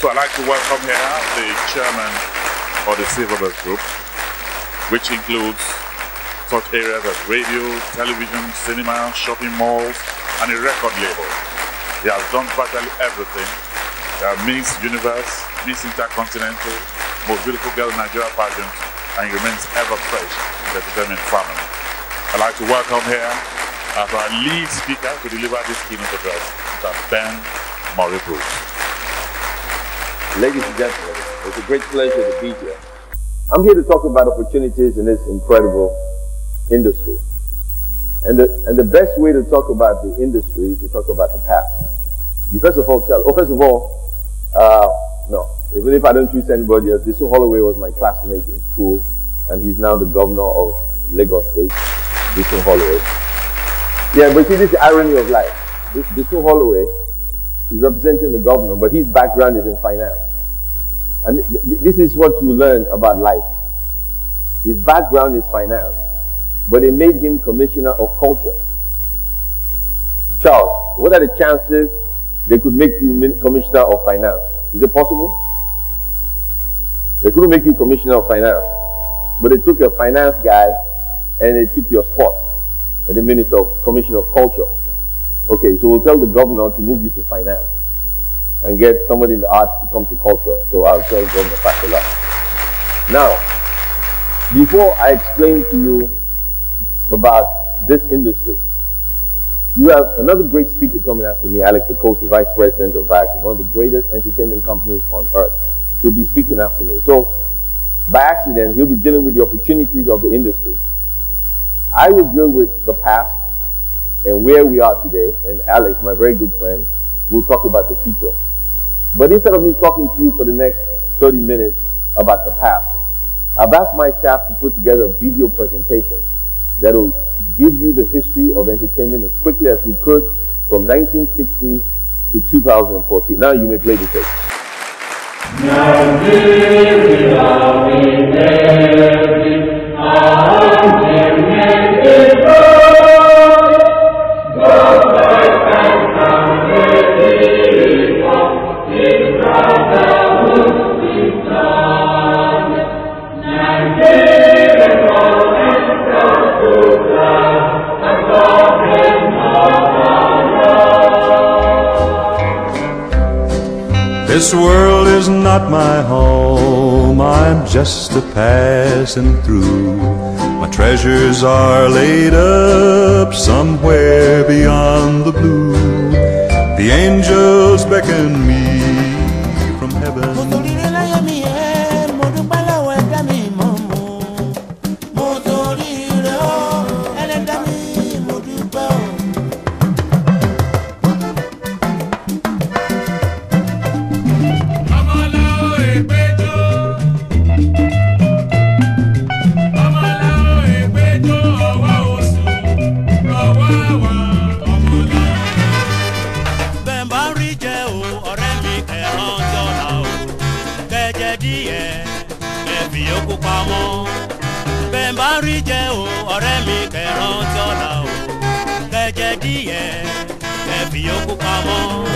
So I'd like to welcome here the chairman of the Silverbird Group, which includes such areas as radio, television, cinema, shopping malls, and a record label. He has done virtually everything. Miss Universe, Miss Intercontinental, Most Beautiful Girl in Nigeria pageant, and he remains ever fresh in the entertainment family. I'd like to welcome here as our lead speaker to deliver this keynote address, Mr. Ben Murray Brooks. Ladies and gentlemen, it's a great pleasure to be here. I'm here to talk about opportunities in this incredible industry. And the best way to talk about the industry is to talk about the past. You first of all, no, even if I don't choose anybody else, Disun Holloway was my classmate in school, and he's now the governor of Lagos State, Disun Holloway. Yeah, but see, this is the irony of life. Disun Holloway is representing the governor, but his background is in finance. And this is what you learn about life. His background is finance, but it made him Commissioner of Culture. Charles, what are the chances they could make you Commissioner of Finance? Is it possible? They couldn't make you Commissioner of Finance, but they took a finance guy and they took your sport and the Commissioner of Culture. Okay, so we'll tell the governor to move you to finance and get somebody in the arts to come to culture. So I'll tell Governor Fashola. Now, before I explain to you about this industry, you have another great speaker coming after me, Alex Okosi, Vice President of VAC, one of the greatest entertainment companies on earth. He'll be speaking after me. So, by accident, he'll be dealing with the opportunities of the industry. I will deal with the past and where we are today, and Alex, my very good friend, will talk about the future. But instead of me talking to you for the next 30 minutes about the past, I've asked my staff to put together a video presentation that will give you the history of entertainment as quickly as we could from 1960 to 2014. Now you may play the tape. This world is not my home, I'm just a passing through. My treasures are laid up somewhere beyond the blue. The angels beckon me from heaven.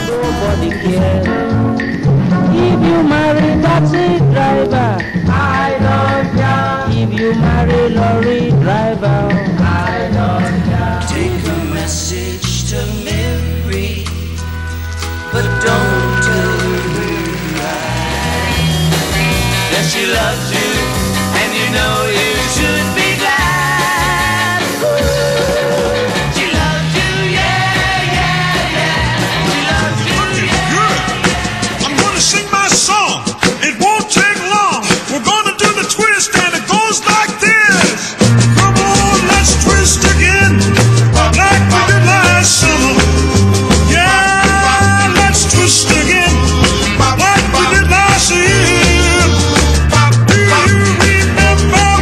Nobody cares if you marry taxi driver. I don't care if you marry lorry driver. I don't care. Take a message to Mary, but don't tell her that she loves you, and you know you should be glad. She loves you, yeah, yeah, yeah. She loves you, yeah. Good. I'm gonna sing my song. It won't take long. We're gonna do the twist, and it goes like this. Come on, let's twist again, like we did last summer. Yeah, let's twist again, like we did last year. Do you remember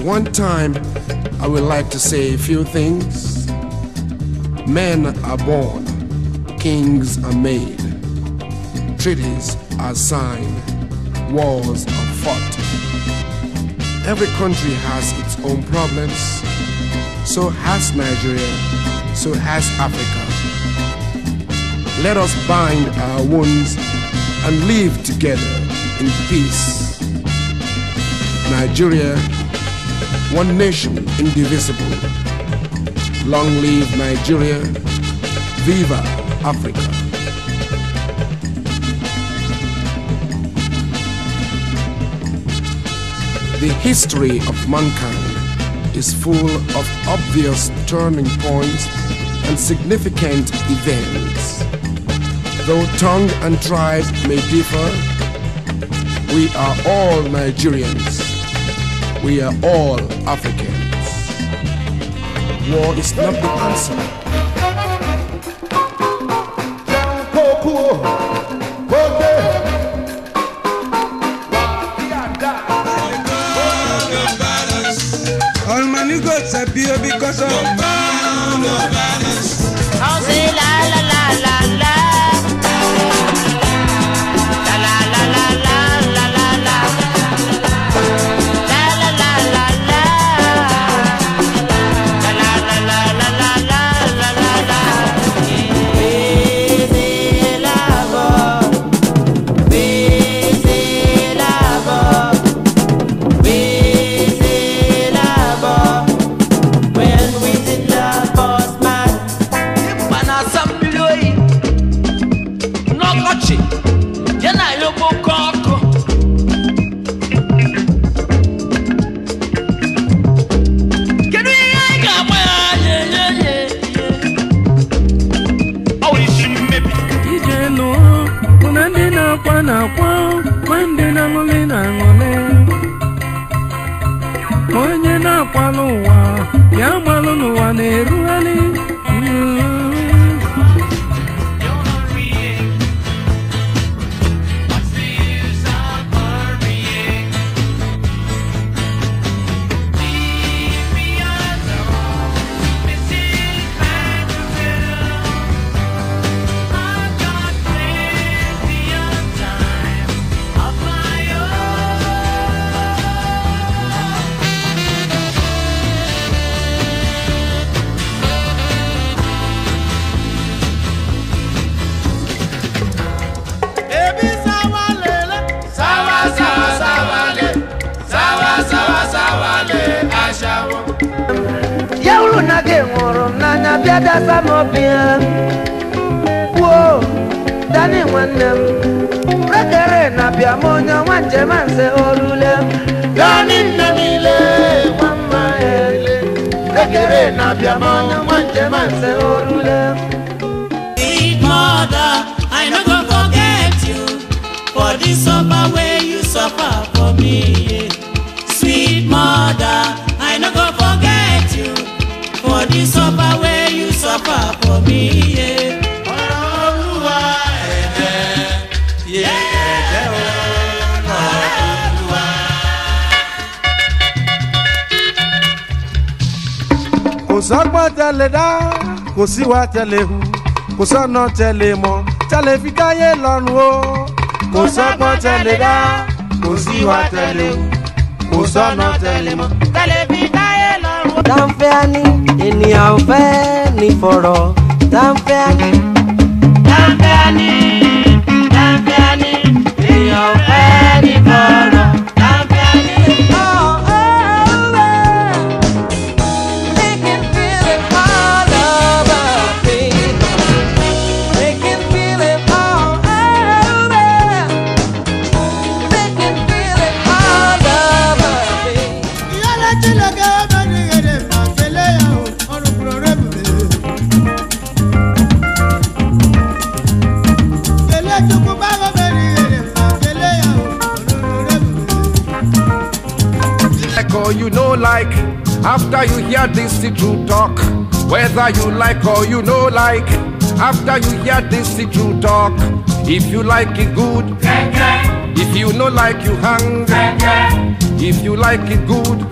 one time, I would like to say a few things. Men are born, kings are made, treaties are signed, wars are fought. Every country has its own problems. So has Nigeria, so has Africa. Let us bind our wounds and live together in peace. Nigeria, one nation indivisible. Long live Nigeria, viva Africa. The history of mankind is full of obvious turning points and significant events. Though tongue and tribe may differ, we are all Nigerians. We are all Africans. War is not the answer. All my niggas are here because of I'll say la la la la la. La la la la la la la la. La la la la la. La la la la la la la la la. Baisez la voix. Baisez la voix. Baisez la voix. When we did the boss man. Onye na-akwala ụwa ya gbalụ n'ụwa na-erugharị. Yaulu na gengoro nanya biada samopia. Whoa, Dani wanem. Rekere na biamonya wanje manse orule. Dani namile mama ele. Rekere na biamonya wanje manse orule. Sweet mother, I no go forget you for the suffer where you suffer for me. Yeah. Sweet mother, I no go forget you for the suffer where you suffer for me. Yeah. kò sọ́gbọ́n tẹ́lẹ̀ dá kò síwá tẹ́lẹ̀ hu kò sọ́nà tẹ́lẹ̀ mọ́ tẹ́lẹ̀ fi káyé lọ́rùn o kò sọ́gbọ́n tẹ́lẹ̀ dá kò síwá tẹ́lẹ̀ hu kò sọ́nà tẹ́lẹ̀ mọ́ tẹ́lẹ̀ fi káyé lọ́rùn o. Dáńfẹ́ ani ènìyàn ò fẹ́ ní fọ̀rọ̀. Dáńfẹ́ ani. Dáńfẹ́ ani. Dáńfẹ́ ani ènìyàn ò fẹ́ ní fọ̀rọ̀. Dáńfẹ́ ani. Or you know like, after you hear this the true talk, whether you like or you know like, after you hear this the true talk, if you like it good, If you no like you hang, if you like it good,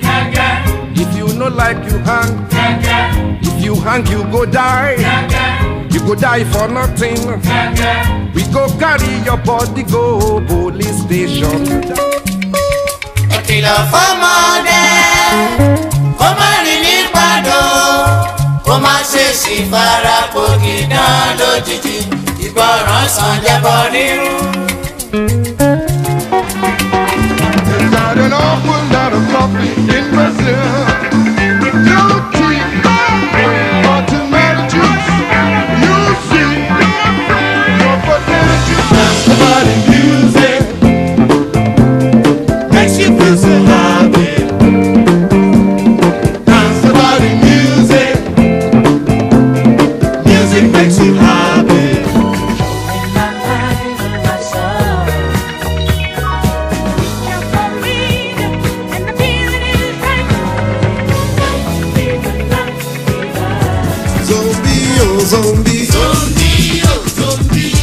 if you no like you hang, if you hang you go die, you go die for nothing. We go carry your body go police station. Ọ̀kìlọ̀ fọ́mọdé kó má rìn ní pàdó, kó má ṣe sì fara pòkì dán lójijì, ìgbọràn sàn jẹ́bọ rírú. Got an awful lot of coffee in Brazil. Don't drink or tomato juice. You see, your potential. Dance about the music makes you feel so happy. Dance about the music. Music makes you happy. Zombie, zombie, oh zombie,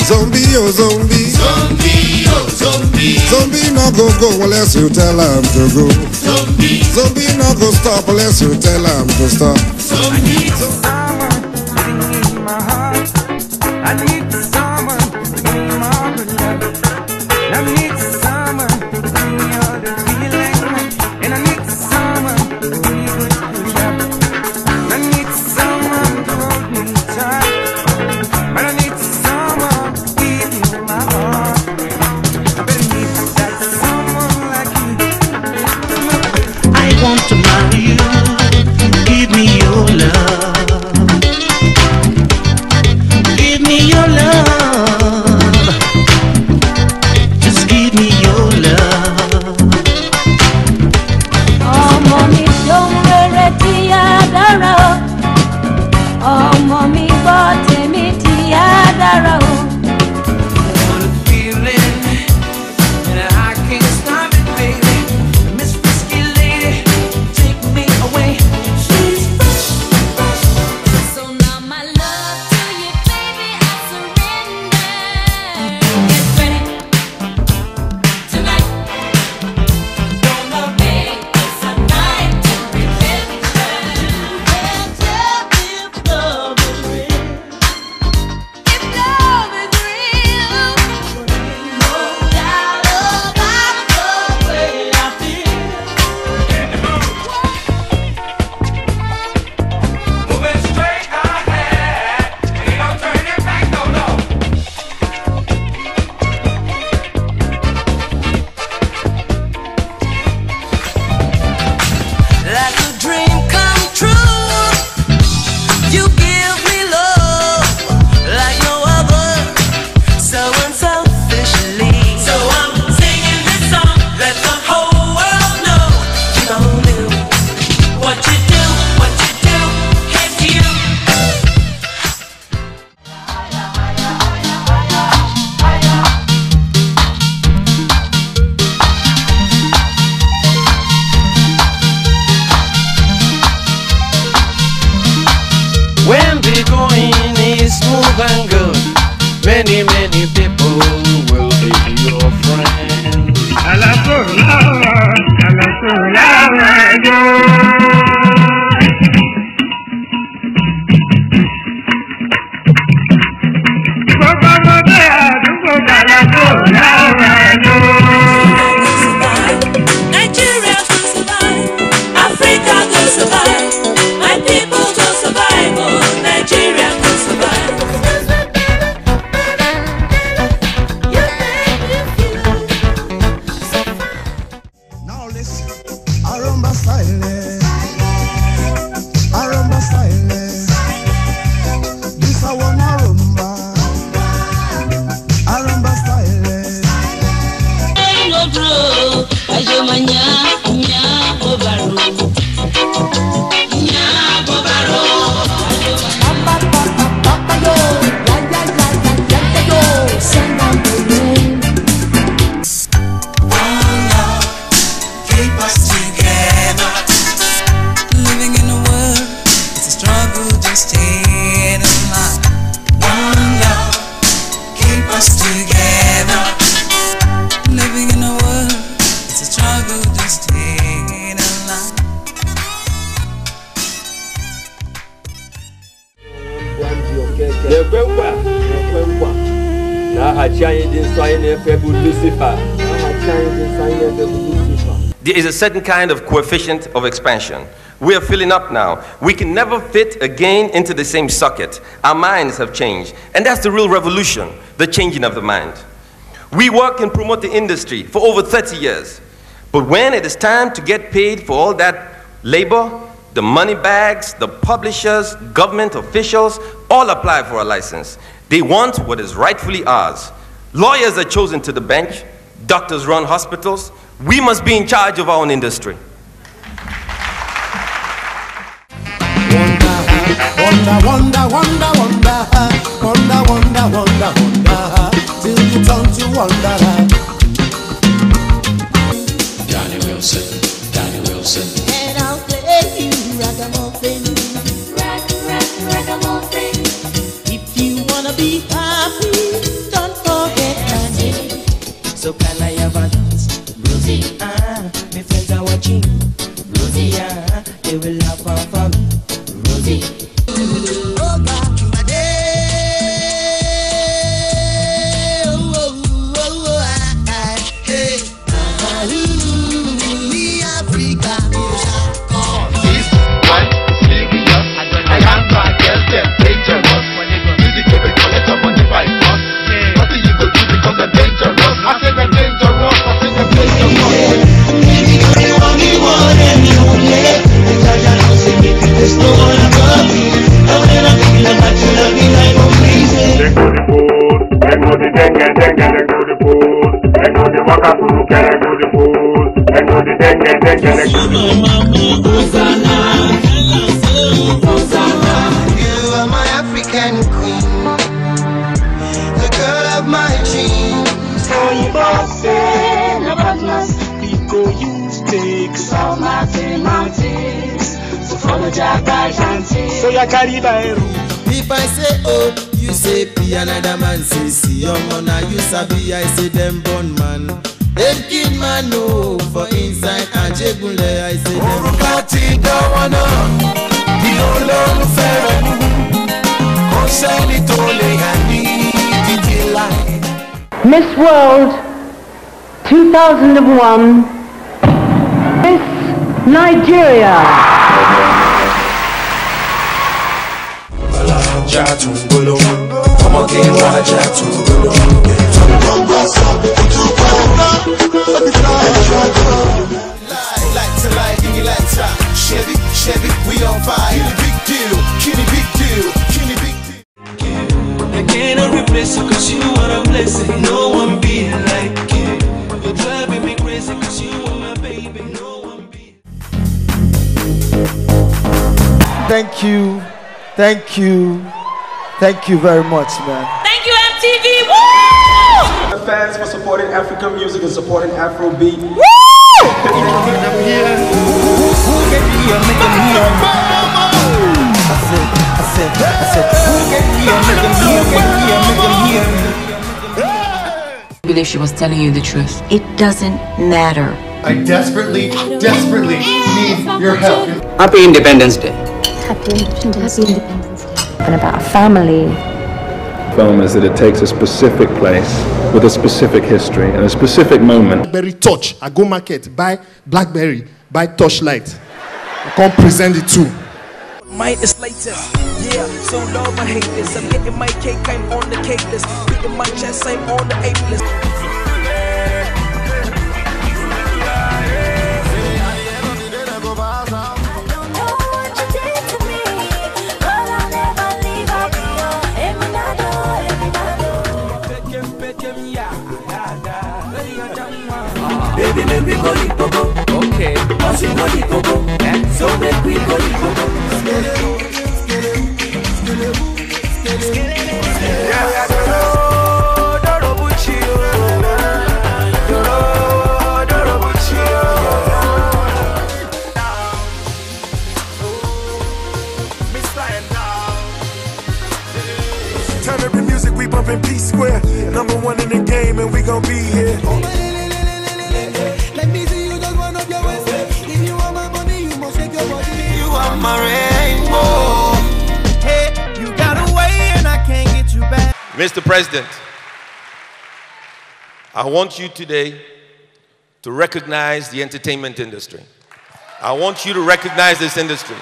zombie, oh zombie, zombie, oh zombie, zombie no go unless you tell him to go. Zombie, zombie no go stop unless you tell him to stop. Zombie, someone living in my heart. I need someone in my love. I need someone in your feeling, and I need someone in your love. I need someone to hold me tight, but I need someone to give me my heart. I better need that someone like you. I want to marry you, give me your love, give me your love, just give me your love. Ọmọ mi ṣohun rere tí a dára o, ọmọ mi gbọ́ tèmi tí a dára o. What a feeling, and I can't stop it, baby. Miss Whiskey Lady, take me away. She's fresh, fresh. So now my love to you, baby, I surrender. Get ready tonight. Gonna make this a night to remember. And tell if love is real. If love is real, no doubt about the way I feel. Moving straight ahead, ain't no turning back, no, no. Like a dream come true, you give me love like no other, so unselfishly. So I'm singing this song, let the whole world know. You gon' do what you do, head to you. When the going is smooth and good, many, many people will be your friend. Nigeria will survive, Africa will survive, my people will survive, oh, Nigeria will survive. There is a certain kind of coefficient of expansion. We are filling up now. We can never fit again into the same socket. Our minds have changed. And that's the real revolution, the changing of the mind. We work and promote the industry for over 30 years. But when it is time to get paid for all that labor, the money bags, the publishers, government officials, all apply for a license. They want what is rightfully ours. Lawyers are chosen to the bench. Doctors run hospitals. We must be in charge of our own industry. Wonder, wonder, wonder, wonder, wonder, wonder, wonder, wonder, till you turn to wonder. Danny Wilson, Danny Wilson. And I'll play you ragamuffin, ragamuffin. If you wanna be happy, don't forget my name. So can I have a dance, Rosie? My friends are watching, Rosie. They will laugh off for me, Rosie. Oh God, my day. Oh, oh, oh, oh, hey. Me Africa, me call. This one serious. I am bad, yes, them dangerous. Music give it collect some money by force. Nothing you go do because they're dangerous. I say they're dangerous. I say they're dangerous. There's no one above me. And when I'm thinking about you, love me like I'm crazy. They go the food, they go the dengue, they go the food, they go the waka fruit, they go the food, they go the dengue, they go the food. You are my African queen, the girl of my dreams. So you both say, no partners, people you take some mountains. So ya Caribbean. If I say oh, you say P, another man say see. Your mona you sabi, I say them born man. Them kid man no for inside and jegule I say them. Orukati dawana, di olo ferenu. Konseni tole yani titila. Miss World 2001, Miss Nigeria. Jatungolo, come again, Jatungolo. Like to like, give me like time. Chevy, Chevy, we on fire. Big deal, Kenny, big deal, Kenny, big deal. I cannot replace you 'cause you are a blessing. No one be like you. You're driving me crazy 'cause you are my baby. No one be. Thank you. Thank you. Thank you very much, man. Thank you, MTV. Woo! The fans for supporting African music and supporting Afrobeat. Woo! I believe she was telling you the truth. It doesn't matter. I desperately, desperately need your help. Happy Independence Day. Happy Independence Day. And about a family. Film is that it takes a specific place with a specific history and a specific moment. Blackberry Touch. I go market, buy Blackberry, buy Touchlight. I can't present it too. Mine is later, yeah, so love my haters. I'm getting my cake, I'm on the cake list. Beating my chest, I'm on the 8 list. Baby, make we go lipopo. Okay. Cause we go lipopo. So make we go lipopo. Turn up the music, we bumpin' P Square. #1 in the game, and we gon' be here. Let me see you just run up your waist. If you want my money, you must shake your body. You are my rainbow. Hey, you got away and I can't get you back. Mr. President, I want you today to recognize the entertainment industry. I want you to recognize this industry.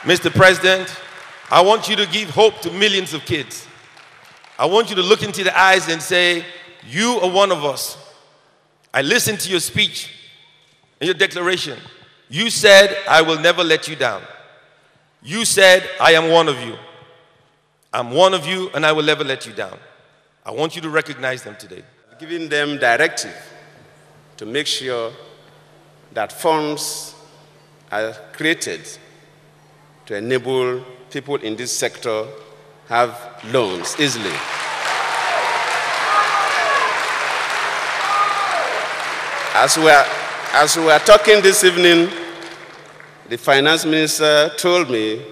Mr. President, I want you to give hope to millions of kids. I want you to look into the eyes and say, you are one of us. I listened to your speech and your declaration. You said, I will never let you down. You said, I am one of you. I'm one of you and I will never let you down. I want you to recognize them today. Giving them directive to make sure that funds are created to enable people in this sector have loans easily. As we are talking this evening, the finance minister told me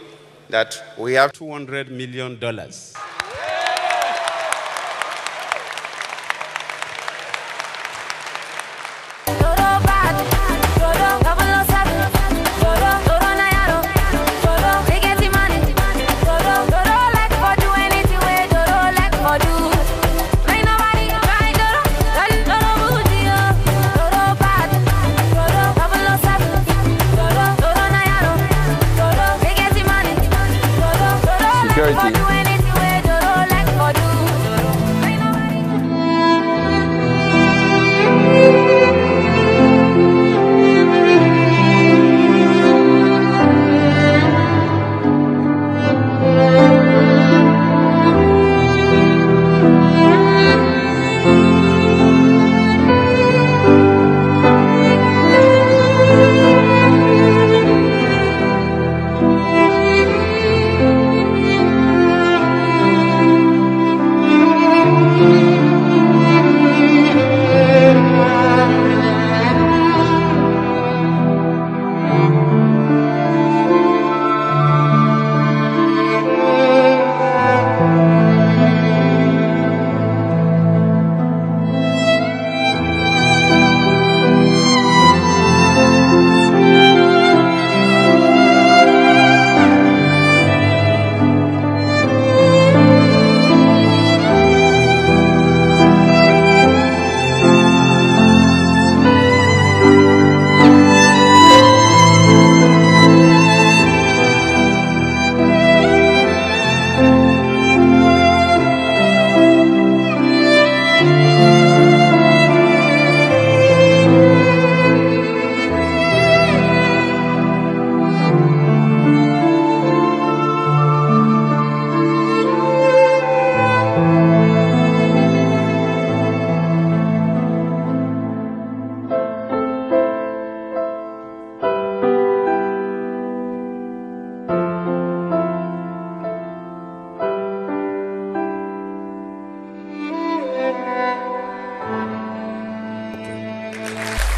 that we have $200 million.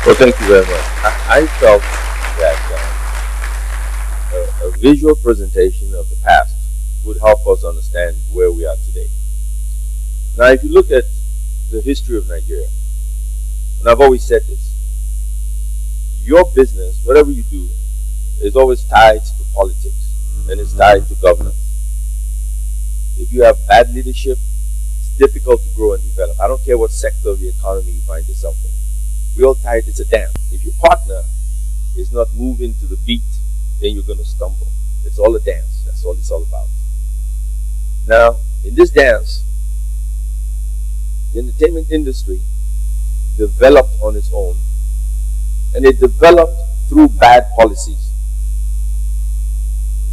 Well, thank you very much. I felt that a visual presentation of the past would help us understand where we are today. Now, if you look at the history of Nigeria, and I've always said this, your business, whatever you do, is always tied to politics and it's tied to governance. If you have bad leadership, it's difficult to grow and develop. I don't care what sector of the economy you find yourself in. We're all tied, it's a dance. If your partner is not moving to the beat, then you're going to stumble. It's all a dance. That's all it's all about. Now, in this dance, the entertainment industry developed on its own, and it developed through bad policies.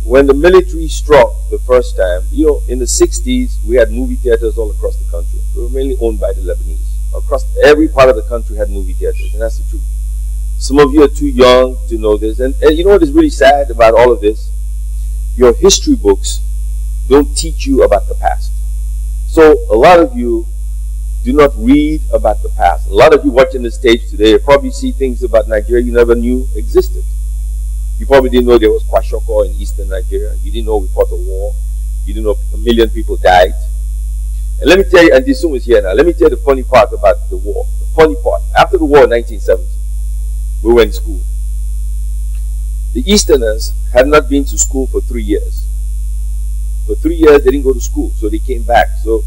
When the military struck the first time, in the 60s, we had movie theaters all across the country. They were mainly owned by the Lebanese. Across every part of the country had movie theaters, and that's the truth. Some of you are too young to know this, and you know what is really sad about all of this? Your history books don't teach you about the past. So a lot of you do not read about the past. A lot of you watching the stage today, you probably see things about Nigeria you never knew existed. You probably didn't know there was Kwashoko in eastern Nigeria. You didn't know we fought a war. You didn't know 1 million people died. And let me tell you, and Disum is here now, let me tell you the funny part about the war. The funny part, after the war in 1970, we went to school. The Easterners had not been to school for 3 years. For 3 years, they didn't go to school, so they came back. So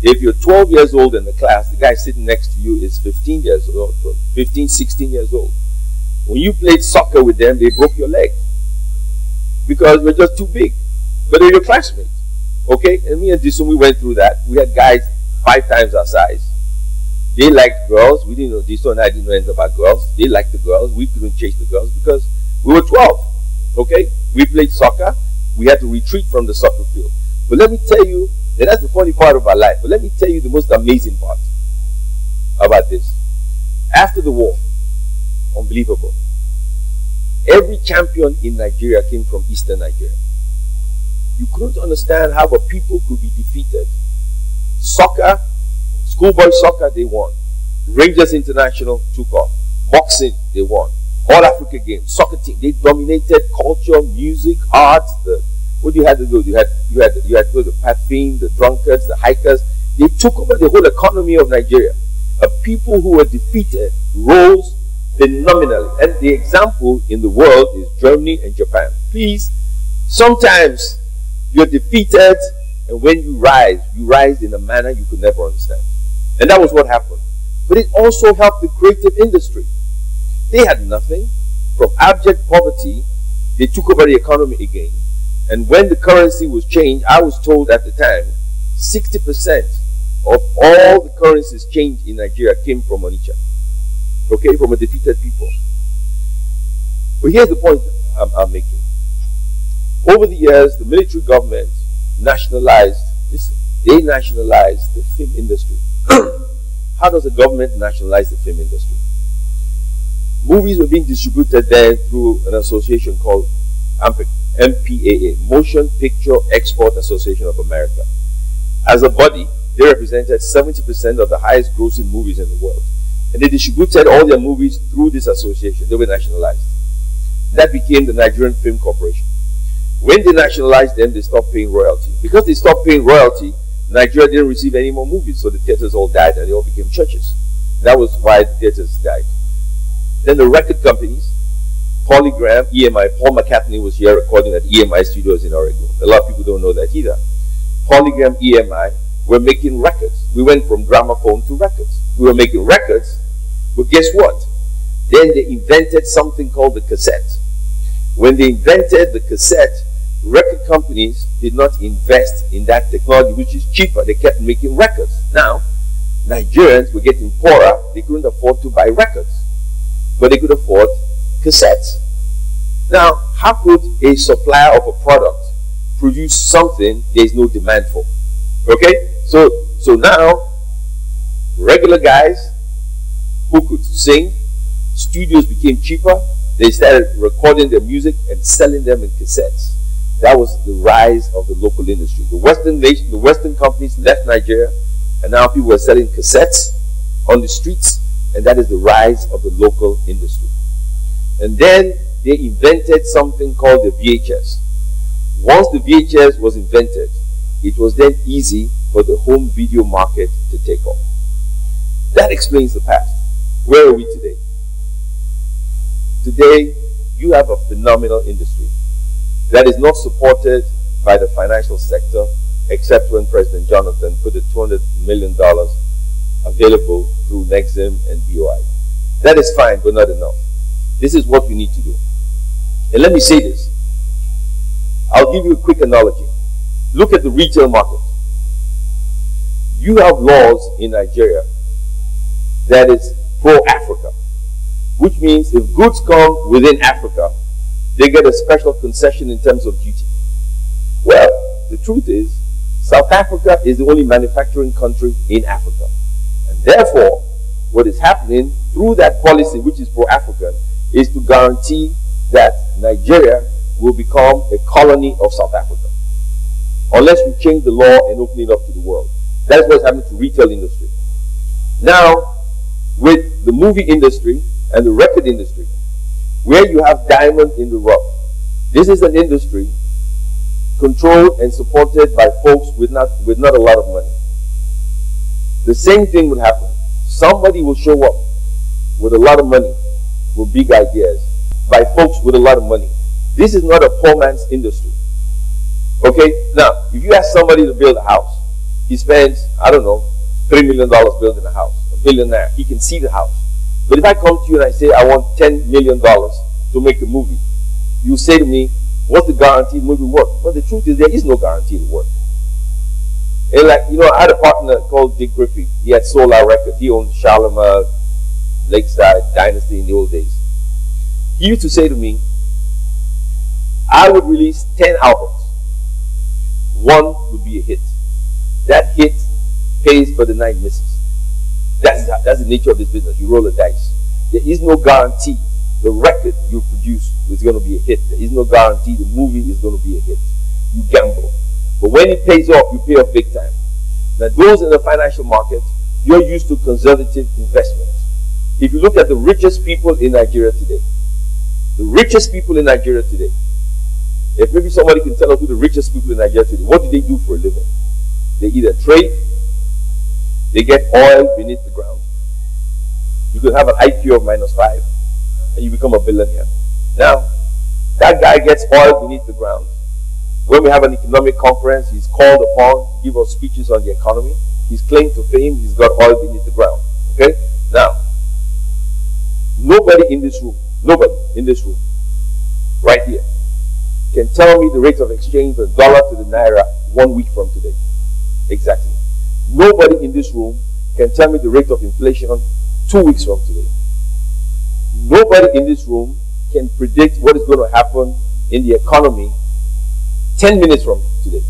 If you're 12 years old in the class, the guy sitting next to you is 15 years old, 15, 16 years old. When you played soccer with them, they broke your leg because we're just too big. But they're your classmates. Okay? And me and Disum, we went through that. We had guys 5 times our size. They liked girls. We didn't know, Disum and I didn't know anything about girls. They liked the girls. We couldn't chase the girls because we were 12. Okay? We played soccer. We had to retreat from the soccer field. But let me tell you, and that's the funny part of our life, but let me tell you the most amazing part about this. After the war, unbelievable, every champion in Nigeria came from Eastern Nigeria. You couldn't understand how a people could be defeated. Soccer, schoolboy soccer, they won. Rangers International took off. Boxing, they won. All Africa games, soccer team, they dominated culture, music, art. What you had to do? You had to go to Patfin, the drunkards, the hikers. They took over the whole economy of Nigeria. A people who were defeated rose phenomenally. And the example in the world is Germany and Japan. Please, sometimes you're defeated, and when you rise in a manner you could never understand. And that was what happened. But it also helped the creative industry. They had nothing. From abject poverty, they took over the economy again. And when the currency was changed, I was told at the time, 60% of all the currencies changed in Nigeria came from Onitsha. Okay, from a defeated people. But here's the point I'm making. Over the years, the military government nationalized, they nationalized the film industry. How does the government nationalize the film industry? Movies were being distributed there through an association called MPAA, Motion Picture Export Association of America. As a body, they represented 70% of the highest grossing movies in the world. And they distributed all their movies through this association. They were nationalized. That became the Nigerian Film Corporation. When they nationalized them, they stopped paying royalty. Because they stopped paying royalty, Nigeria didn't receive any more movies, so the theaters all died and they all became churches. That was why the theaters died. Then the record companies, Polygram, EMI, Paul McCartney was here recording at EMI Studios in Oregon. A lot of people don't know that either. Polygram, EMI, were making records. We went from gramophone to records. We were making records, but guess what? Then they invented something called the cassette. When they invented the cassette, record companies did not invest in that technology, which is cheaper. They kept making records. Now, Nigerians were getting poorer. They couldn't afford to buy records, but they could afford cassettes. Now, how could a supplier of a product produce something there is no demand for? Okay? So now, regular guys who could sing, studios became cheaper. They started recording their music and selling them in cassettes. That was the rise of the local industry. The Western companies left Nigeria, and now people are selling cassettes on the streets, and that is the rise of the local industry. And then they invented something called the VHS. Once the VHS was invented, it was then easy for the home video market to take off. That explains the past. Where are we today? Today, you have a phenomenal industry that is not supported by the financial sector, except when President Jonathan put the $200 million available through Nexim and BOI. That is fine, but not enough. This is what we need to do. And let me say this. I'll give you a quick analogy. Look at the retail market. You have laws in Nigeria that is pro-Africa, which means if goods come within Africa, they get a special concession in terms of duty. Well, the truth is, South Africa is the only manufacturing country in Africa. And therefore, what is happening through that policy, which is pro-African, is to guarantee that Nigeria will become a colony of South Africa. Unless we change the law and open it up to the world. That's what's happening to retail industry. Now, with the movie industry and the record industry, where you have diamond in the rough, this is an industry controlled and supported by folks with not a lot of money. The same thing would happen. Somebody will show up with a lot of money, with big ideas, by folks with a lot of money. This is not a poor man's industry. Okay? Now, if you ask somebody to build a house, He spends, I don't know, $3 million building a house. A billionaire. He can see the house. But if I come to you and I say I want $10 million to make a movie, you say to me, what's the guarantee the movie will work? Well, the truth is there is no guarantee it will work. And like, you know, I had a partner called Dick Griffey. He had Solar Records. He owned Shalimar, Lakeside, Dynasty in the old days. He used to say to me, I would release 10 albums. One would be a hit. That hit pays for the 9 misses. That's the nature of this business. You roll the dice. There is no guarantee the record you produce is going to be a hit. There is no guarantee the movie is going to be a hit. You gamble. But when it pays off, you pay off big time. Now, those in the financial market, you're used to conservative investments. If you look at the richest people in Nigeria today, if maybe somebody can tell us who the richest people in Nigeria today, what do they do for a living? They either trade, they get oil beneath the ground. You could have an IQ of -5 and you become a billionaire. Now, that guy gets oil beneath the ground. When we have an economic conference, he's called upon to give us speeches on the economy. His claim to fame, he's got oil beneath the ground. Okay? Now, nobody in this room, right here, can tell me the rate of exchange of the dollar to the naira 1 week from today. Exactly. Nobody in this room can tell me the rate of inflation 2 weeks from today. Nobody in this room can predict what is going to happen in the economy 10 minutes from today.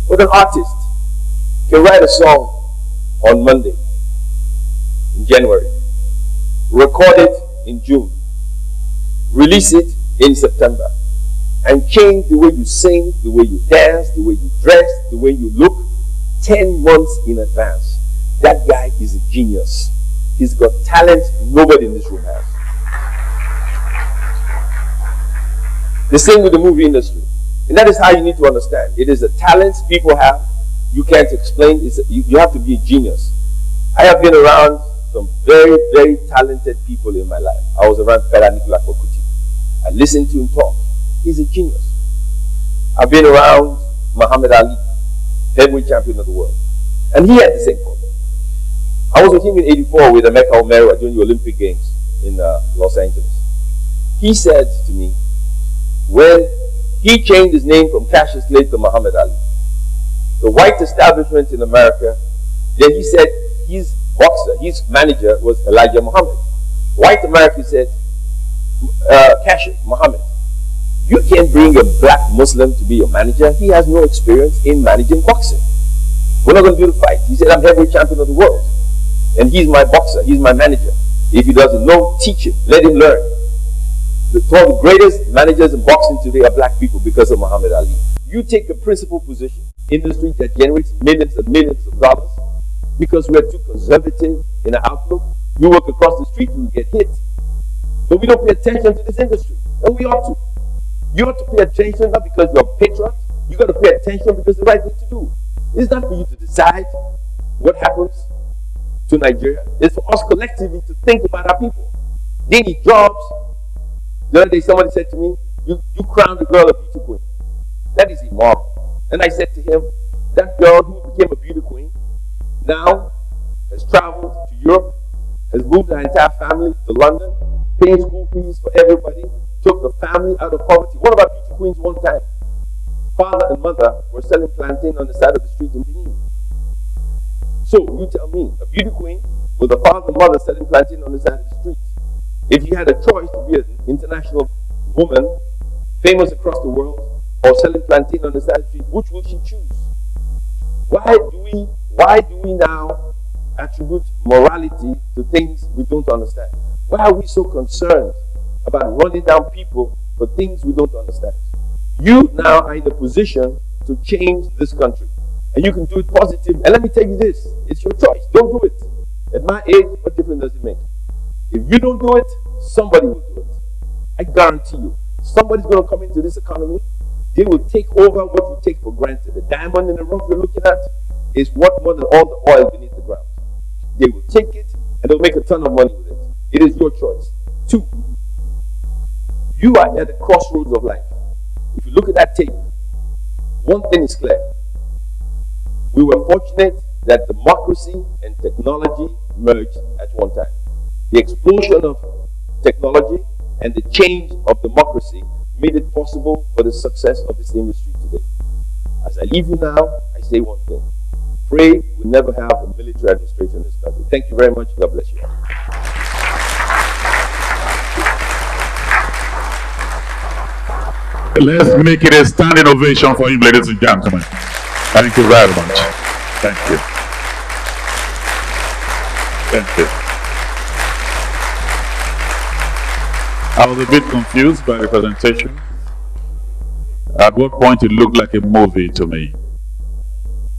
But an artist can write a song on Monday, in January, record it in June, release it in September, and change the way you sing, the way you dance, the way you dress, the way you look 10 months in advance. That guy is a genius. He's got talent nobody in this room has. The same with the movie industry. And that is how you need to understand. It is a talent people have. You can't explain. You have to be a genius. I have been around some very, very talented people in my life. I was around Fela Anikulapo Kuti. I listened to him talk. He's a genius. I've been around Muhammad Ali, heavyweight champion of the world. And he had the same problem. I was with him in '84 with Emeka Omera during the Olympic Games in Los Angeles. He said to me, when he changed his name from Cassius Clay to Muhammad Ali, the white establishment in America, then he said his boxer, his manager was Elijah Muhammad. White America said, Cassius Muhammad, you can't bring a black Muslim to be your manager. He has no experience in managing boxing. We're not going to do the fight. He said, I'm heavyweight champion of the world. And he's my boxer. He's my manager. If he doesn't know, teach him. Let him learn. The greatest managers in boxing today are black people because of Muhammad Ali. You take a principal position, industry that generates millions and millions of dollars, because we're too conservative in our outlook. You walk across the street, you get hit. But we don't pay attention to this industry. And we ought to. You ought to pay attention not because you're a patriot. You got to pay attention because it's the right thing to do. It's not for you to decide what happens to Nigeria. It's for us collectively to think about our people. They need jobs. The other day somebody said to me, you crowned the girl a beauty queen. That is immoral. And I said to him, that girl who became a beauty queen now has traveled to Europe, has moved her entire family to London, paying school fees for everybody, took the family out of poverty. One of our beauty queens one time, father and mother were selling plantain on the side of the street in Benin. So you tell me, a beauty queen with a father and mother selling plantain on the side of the street, if you had a choice to be an international woman, famous across the world, or selling plantain on the side of the street, which will she choose? Why do we now attribute morality to things we don't understand? Why are we so concerned about running down people for things we don't understand? You now are in a position to change this country. And you can do it positively. And let me tell you this, it's your choice. Don't do it. At my age, what difference does it make? If you don't do it, somebody will do it. I guarantee you, somebody's going to come into this economy. They will take over what you take for granted. The diamond in the rough you're looking at is worth more than all the oil beneath the ground. They will take it and they'll make a ton of money with it. It is your choice. 2, you are at the crossroads of life. If you look at that tape, one thing is clear. We were fortunate that democracy and technology merged at one time. The explosion of technology and the change of democracy made it possible for the success of this industry today. As I leave you now, I say one thing. Pray we never have a military administration in this country. Thank you very much. God bless you all. Let's make it a standing ovation for him, ladies and gentlemen. Thank you very much. Thank you. Thank you. I was a bit confused by the presentation. At what point it looked like a movie to me.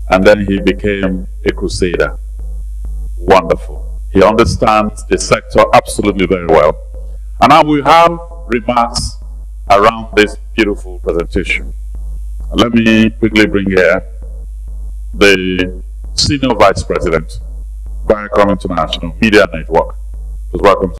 And then he became a crusader. Wonderful. He understands the sector absolutely very well. And now we have remarks around this beautiful presentation. Let me quickly bring here the Senior Vice President, Viacom International Media Network. Welcome.